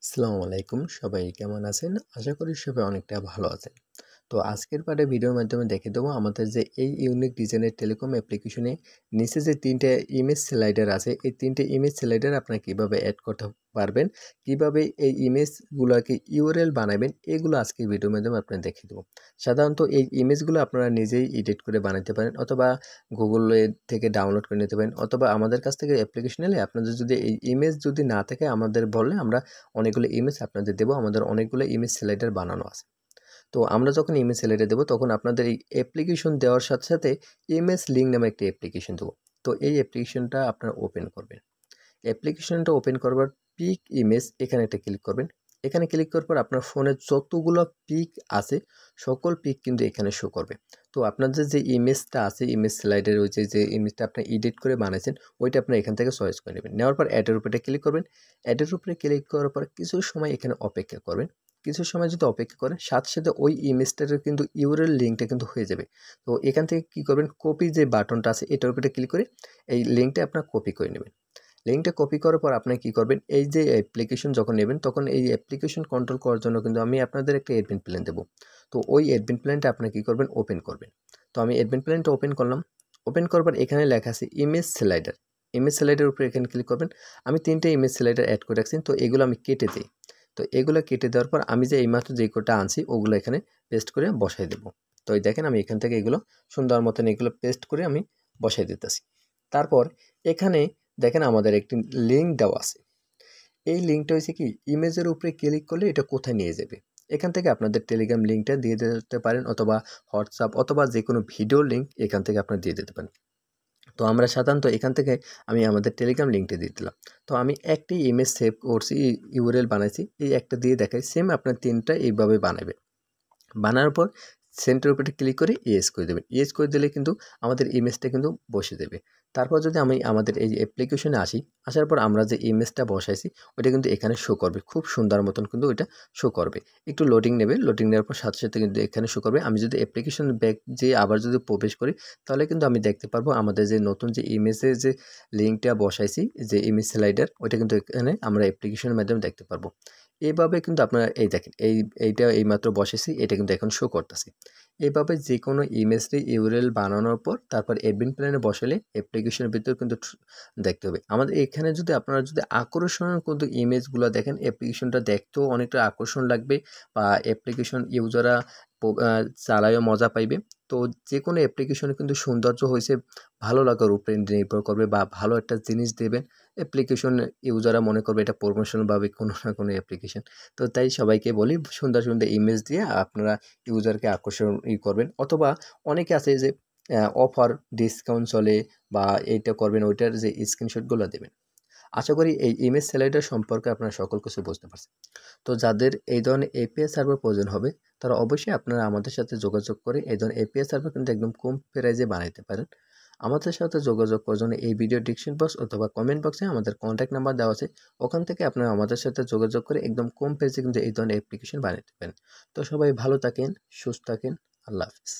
আসসালামু আলাইকুম, সবাই কেমন আছেন? আশা করি সবাই অনেকটা ভালো আছেন। তো আজকের পার্টে ভিডিওর মাধ্যমে দেখিয়ে দেবো আমাদের যে এই ইউনিক ডিজাইনের টেলিকম অ্যাপ্লিকেশনে নিচে যে ৩ টে ইমেজ স্লাইডার আছে, এই ৩ টে ইমেজ স্লাইডার আপনারা কিভাবে এড করতে পারবেন, কিভাবে এই ইমেজগুলোকে ইউআরএল বানাবেন, এগুলো আজকের ভিডিওর মাধ্যমে আপনাদের দেখিয়ে দেবো। সাধারণত এই ইমেজগুলো আপনারা নিজেই এডিট করে বানাতে পারেন, অথবা গুগলে থেকে ডাউনলোড করে নিতে পারেন, অথবা আমাদের কাছ থেকে অ্যাপ্লিকেশন এলে আপনাদের যদি এই ইমেজ যদি না থাকে আমাদের বললে আমরা অনেকগুলো ইমেজ আপনাদের দেবো। আমাদের অনেকগুলো ইমেজ স্লাইডার বানানো আছে। তো আমরা যখন ইমেজ স্লাইডার দেবো তখন আপনাদের এই অ্যাপ্লিকেশন দেওয়ার সাথে সাথে ইমেজ লিঙ্ক নামে একটি অ্যাপ্লিকেশন দেবো। তো এই অ্যাপ্লিকেশনটা আপনারা ওপেন করবেন। অ্যাপ্লিকেশনটা ওপেন করবার পিক ইমেজ এখানে একটা ক্লিক করবেন। এখানে ক্লিক করার পর আপনার ফোনে যতগুলো পিক আছে সকল পিক কিন্তু এখানে শো করবে। তো আপনাদের যে ইমেজটা আছে, ইমেজ স্লাইডের ওই যে ইমেজটা আপনি এডিট করে বানাইছেন, ওইটা আপনার এখান থেকে চয়েস করে নেবেন। নেওয়ার পর অ্যাডের উপরে ক্লিক করবেন। অ্যাডের উপরে ক্লিক করার পর কিছু সময় এখানে অপেক্ষা করবেন। কিছু সময় যদি অপেক্ষা করেন, সাথে সাথে ওই ইমেজটার কিন্তু ইউআরএল লিঙ্কটা কিন্তু হয়ে যাবে। তো এখান থেকে কী করবেন, কপি যে বাটনটা আছে এটার উপরে ক্লিক করে এই লিঙ্কটা আপনার কপি করে নেবেন। লিঙ্কটা কপি করার পর আপনি কী করবেন, এই যে অ্যাপ্লিকেশন যখন নেবেন তখন এই অ্যাপ্লিকেশন কন্ট্রোল করার জন্য কিন্তু আমি আপনাদের একটা অ্যাডমিন প্ল্যান দেবো। তো ওই অ্যাডমিন প্ল্যানটা আপনি কী করবেন, ওপেন করবেন। তো আমি অ্যাডমিন প্ল্যানটা ওপেন করলাম। ওপেন করার পর এখানে লেখা আছে ইমেজ স্লাইডার। ইমেজ স্লাইডার উপরে এখানে ক্লিক করবেন। আমি 3টে ইমেজ স্লাইডার অ্যাড করে রাখছি, তো এগুলো আমি কেটে দিই। তো এগুলো কেটে দেওয়ার পর আমি যে এইমাত্র যে কোডটা আনছি ওগুলো এখানে পেস্ট করে বসাই দেবো। তো এই দেখেন আমি এখান থেকে এগুলো সুন্দর মতন এগুলো পেস্ট করে আমি বসাই দিতেছি। তারপর এখানে দেখেন আমাদের একটি লিঙ্ক দেওয়া আছে। এই লিঙ্কটা হচ্ছে কি, ইমেজের উপরে ক্লিক করলে এটা কোথায় নিয়ে যাবে। এখান থেকে আপনাদের টেলিগ্রাম লিঙ্কটা দিয়ে দিতে পারেন, অথবা হোয়াটসঅ্যাপ অথবা যে কোনো ভিডিও লিঙ্ক এখান থেকে আপনারা দিয়ে দিতে পারেন। তো আমরা সাধারণত এখান থেকে আমি আমাদের টেলিগ্রাম লিঙ্কটা দিয়ে দিলাম। তো আমি একটি ইমেজ সেভ করছি, ইউআরএল বানাইছি, এই একটা দিয়ে দেখাই। সেম আপনার 3টা এইভাবে বানাবেন। বানানোর পর সেন্টার উপরে ক্লিক করে ইয়েস করে দেবেন। ইয়েস করে দিলে কিন্তু আমাদের ইমেজটা কিন্তু বসে দেবে। তারপর যদি আমি আমাদের এই অ্যাপ্লিকেশনে আসি, আসার পর আমরা যে ইমেজটা বসাইছি ওইটা কিন্তু এখানে শো করবে, খুব সুন্দর মতন কিন্তু ওইটা শো করবে। একটু লোডিং নেবে, লোডিং নেওয়ার পর সাথে সাথে কিন্তু এখানে শো করবে। আমি যদি অ্যাপ্লিকেশন ব্যাক যে আবার যদি প্রবেশ করি তাহলে কিন্তু আমি দেখতে পারবো আমাদের যে নতুন যে ইমেজের যে লিঙ্কটা বসাইছি, যে ইমেজ স্লাইডার, ওইটা কিন্তু এখানে আমরা অ্যাপ্লিকেশনের মাধ্যমে দেখতে পারবো। এভাবে কিন্তু আপনারা এই দেখেন এইটা এইমাত্র বসেছি, এটা কিন্তু এখন শো করতেছে। এভাবে যে কোনো ইমেজটি ইউআরএল বানানোর পর তারপর অ্যাডমিন প্ল্যানে বসালে অ্যাপ্লিকেশনের ভিতর কিন্তু দেখতে হবে। আমাদের এখানে যদি আপনারা যদি আকর্ষণীয় কিন্তু ইমেজগুলো দেখেন, অ্যাপ্লিকেশনটা দেখতেও অনেকটা আকর্ষণ লাগবে, বা অ্যাপ্লিকেশন ইউজাররা চালায়ও মজা পাইবে। তো যে কোনো অ্যাপ্লিকেশনে কিন্তু সৌন্দর্য হয়েছে ভালো লাগার উপরে নির্ভর করবে, বা ভালো একটা জিনিস দেবেন অ্যাপ্লিকেশন ইউজাররা মনে করবে এটা প্রমোশনভাবে কোনো না কোনো অ্যাপ্লিকেশন। তো তাই সবাইকে বলি সুন্দর সুন্দর ইমেজ দিয়ে আপনারা ইউজারকে আকর্ষণ করবেন। অথবা অনেকে আছে যে অফার ডিসকাউন্ট চলে, বা এইটা করবেন ওইটার যে স্ক্রিনশটগুলো দেবেন। আশা করি এই ইমেজ স্লাইডার সম্পর্কে আপনারা সকল কিছু বুঝতে পারছেন। তো যাদের এই ধরনের এপিআই সার্ভার প্রয়োজন হবে তারা অবশ্যই আপনারা আমাদের সাথে যোগাযোগ করে এই ধরনের এপিআই সার্ভার কিন্তু একদম কম প্রাইজে বানাইতে পারেন। আমাদের সাথে যোগাযোগ করার জন্য এই ভিডিও ডিসক্রিপশন বক্স অথবা কমেন্ট বক্সে আমাদের কন্ট্যাক্ট নাম্বার দেওয়া আছে। ওখান থেকে আপনারা আমাদের সাথে যোগাযোগ করে একদম কম প্রাইসে কিন্তু এই ধরনের অ্যাপ্লিকেশন বানাতে পারেন। তো সবাই ভালো থাকেন, সুস্থ থাকেন। আল্লাহ হাফিজ।